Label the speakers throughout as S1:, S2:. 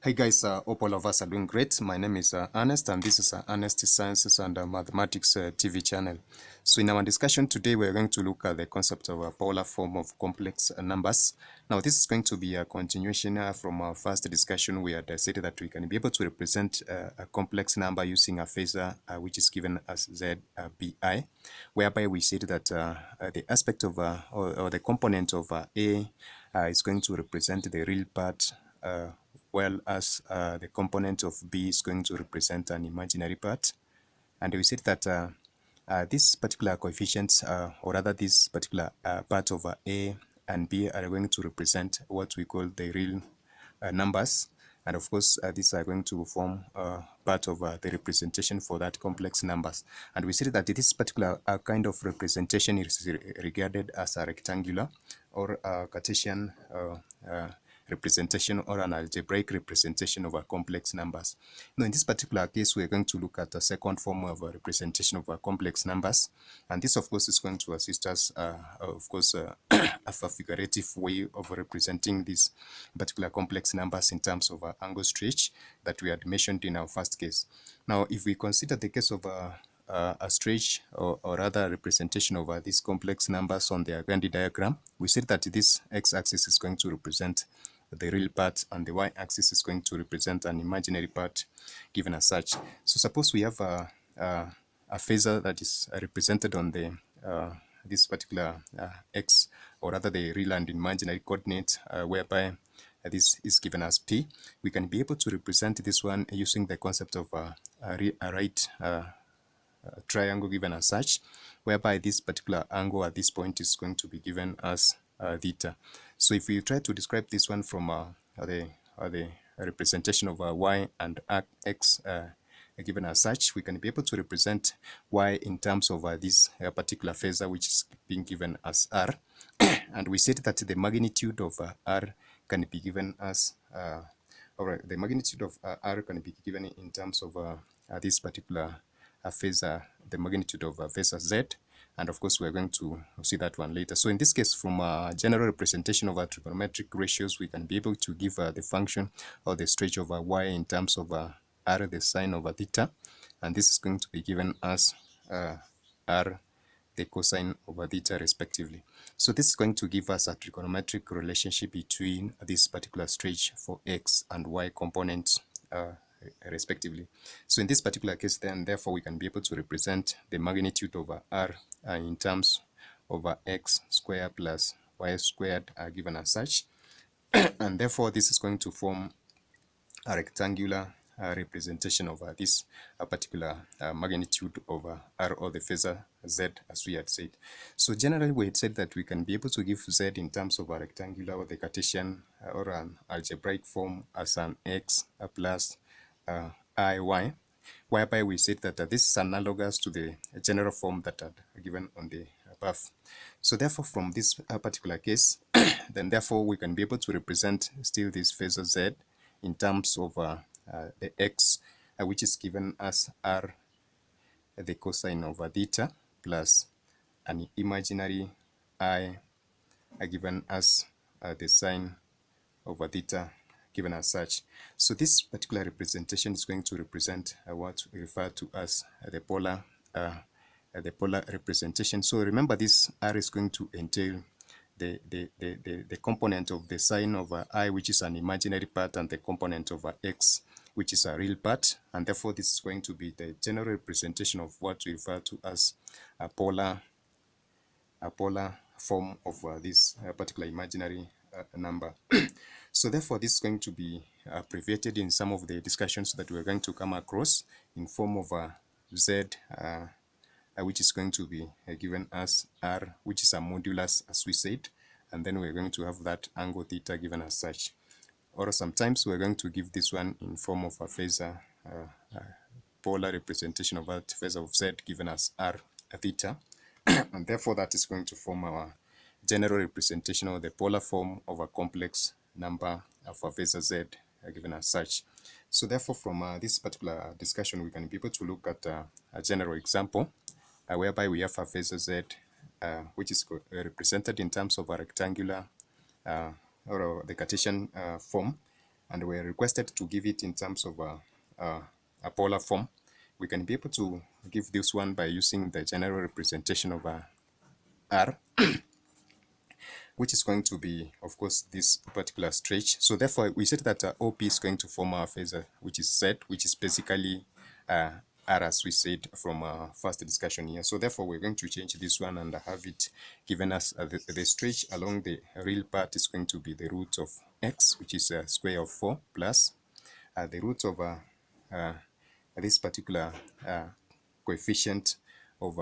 S1: Hey guys, hope all of us are doing great. My name is Ernest, and this is Ernest Sciences and Mathematics TV channel. So in our discussion today, we're going to look at the concept of a polar form of complex numbers. Now, this is going to be a continuation from our first discussion. We had said that we can be able to represent a complex number using a phasor, which is given as ZBI, whereby we said that the aspect of or the component of A is going to represent the real part, well as the component of B is going to represent an imaginary part. And we said that this particular coefficients, or rather this particular part of A and B are going to represent what we call the real numbers. And of course, these are going to form part of the representation for that complex numbers. And we said that this particular kind of representation is regarded as a rectangular or a Cartesian representation or an algebraic representation of our complex numbers. Now, in this particular case, we're going to look at the second form of a representation of our complex numbers. And this, of course, is going to assist us, of a figurative way of representing these particular complex numbers in terms of angle stretch that we had mentioned in our first case. Now, if we consider the case of a stretch or rather representation of these complex numbers on the Venn diagram, we said that this x-axis is going to represent the real part and the y-axis is going to represent an imaginary part given as such. So suppose we have a phasor that is represented on the this particular x, or rather the real and imaginary coordinate, whereby this is given as p. We can be able to represent this one using the concept of a right triangle given as such, whereby this particular angle at this point is going to be given as theta. So if we try to describe this one from the representation of y and x given as such, we can be able to represent y in terms of this particular phasor, which is being given as r. And we said that the magnitude of r can be given as the magnitude of r can be given in terms of this particular phasor, the magnitude of phasor z. And of course, we're going to see that one later. So in this case, from a general representation of our trigonometric ratios, we can be able to give the function or the stretch of y in terms of r, the sine over theta. And this is going to be given as r, the cosine over theta, respectively. So this is going to give us a trigonometric relationship between this particular stretch for x and y components respectively. So in this particular case, then therefore we can be able to represent the magnitude over r in terms of x squared plus y squared given as such. And therefore this is going to form a rectangular representation of this particular magnitude over r, or the phasor z, as we had said. So generally we had said that we can be able to give z in terms of a rectangular or the Cartesian or an algebraic form as an x plus iy, whereby we said that this is analogous to the general form that are given on the above. So therefore, from this particular case, then therefore we can be able to represent still this phasor z in terms of the x, which is given as r, the cosine over theta, plus an imaginary I given as the sine over theta given as such. So this particular representation is going to represent what we refer to as the polar representation. So remember, this r is going to entail the component of the sine over I, which is an imaginary part, and the component over x, which is a real part. And therefore this is going to be the general representation of what we refer to as a polar form of this particular imaginary number. So therefore this is going to be abbreviated in some of the discussions that we're going to come across in form of z, which is going to be given as r, which is a modulus, as we said, and then we're going to have that angle theta given as such. Or sometimes we're going to give this one in form of a phasor, polar representation of that phasor of z given as r theta. And therefore that is going to form our general representation of the polar form of a complex number of a phasor z given as such. So therefore from this particular discussion, we can be able to look at a general example whereby we have a phasor z which is represented in terms of a rectangular or the Cartesian form, and we're requested to give it in terms of a polar form, we can be able to give this one by using the general representation of R, which is going to be, of course, this particular stretch. So therefore, we said that OP is going to form our phasor, which is Z, which is basically R, as we said from our first discussion here. So therefore, we're going to change this one and have it given us the stretch along the real part is going to be the root of X, which is square of 4, plus the root of this particular coefficient of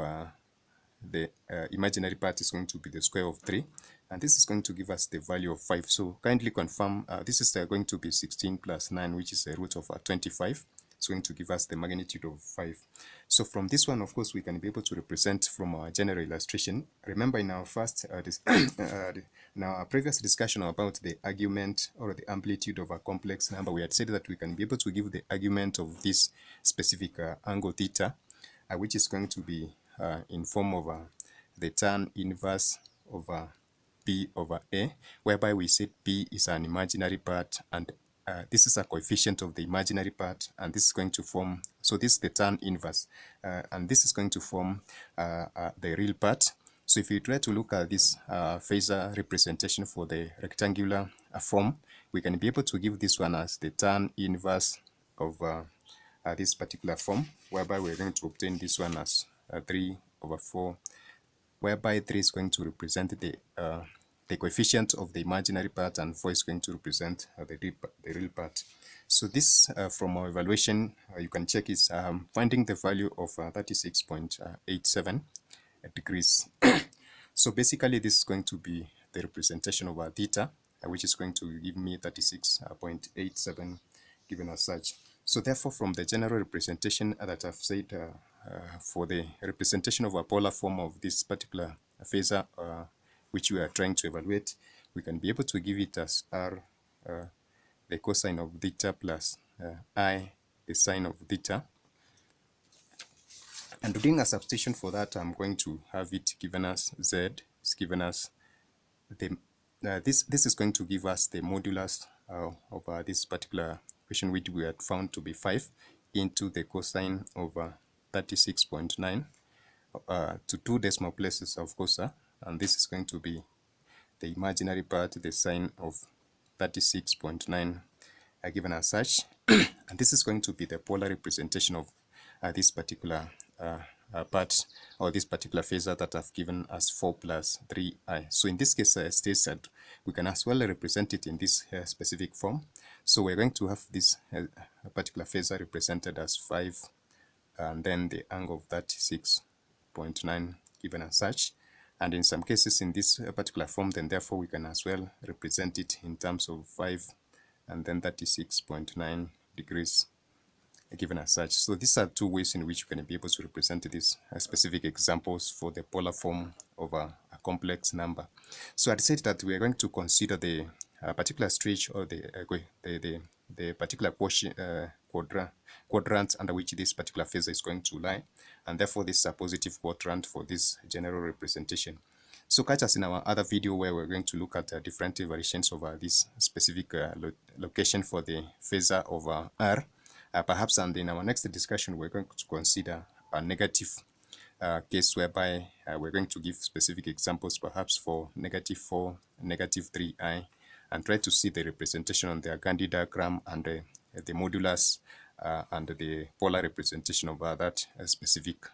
S1: the imaginary part is going to be the square of 3, and this is going to give us the value of 5. So kindly confirm this is going to be 16 plus 9, which is the root of 25. It's going to give us the magnitude of 5. So from this one, of course, we can be able to represent from our general illustration. Remember, in our first in our previous discussion about the argument or the amplitude of a complex number, we had said that we can be able to give the argument of this specific angle theta, which is going to be in form of the tan inverse over B over A, whereby we said B is an imaginary part and this is a coefficient of the imaginary part, and this is going to form, so this is the tan inverse, and this is going to form the real part. So if you try to look at this phasor representation for the rectangular form, we can be able to give this one as the tan inverse of this particular form, whereby we're going to obtain this one as 3 over 4, whereby 3 is going to represent the coefficient of the imaginary part and 4 is going to represent the real part. So this from our evaluation you can check is finding the value of 36.87 degrees. So basically this is going to be the representation of our theta, which is going to give me 36.87 given as such. So therefore, from the general representation that I've said for the representation of a polar form of this particular phasor which we are trying to evaluate, we can be able to give it as R, the cosine of theta, plus I, the sine of theta. And doing a substitution for that, I'm going to have it given as Z is given as the this is going to give us the modulus of this particular equation, which we had found to be 5, into the cosine over 36.9 to 2 decimal places, of course, and this is going to be the imaginary part, the sine of 36.9 given as such, and this is going to be the polar representation of this particular part, or this particular phasor that I've given as 4 plus 3i. So in this case, states that we can as well represent it in this specific form. So we're going to have this particular phasor represented as 5, and then the angle of 36.9 given as such. And in some cases in this particular form, then therefore we can as well represent it in terms of 5 and then 36.9 degrees given as such. So these are 2 ways in which we can be able to represent these specific examples for the polar form of a complex number. So I said that we are going to consider the particular stretch or the particular quadrant under which this particular phasor is going to lie, and therefore this is a positive quadrant for this general representation. So catch us in our other video where we're going to look at different variations of this specific location for the phasor of R. Perhaps, and in our next discussion we're going to consider a negative case whereby we're going to give specific examples, perhaps for -4, -3i, and try to see the representation on the Gandhi diagram and the modulus and the polar representation of that specific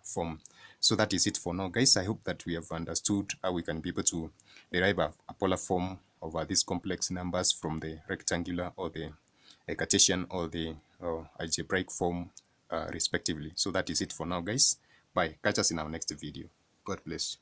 S1: form. So that is it for now, guys. I hope that we have understood how we can be able to derive a polar form of these complex numbers from the rectangular or the Cartesian or the algebraic form respectively. So that is it for now, guys. Bye. Catch us in our next video. God bless.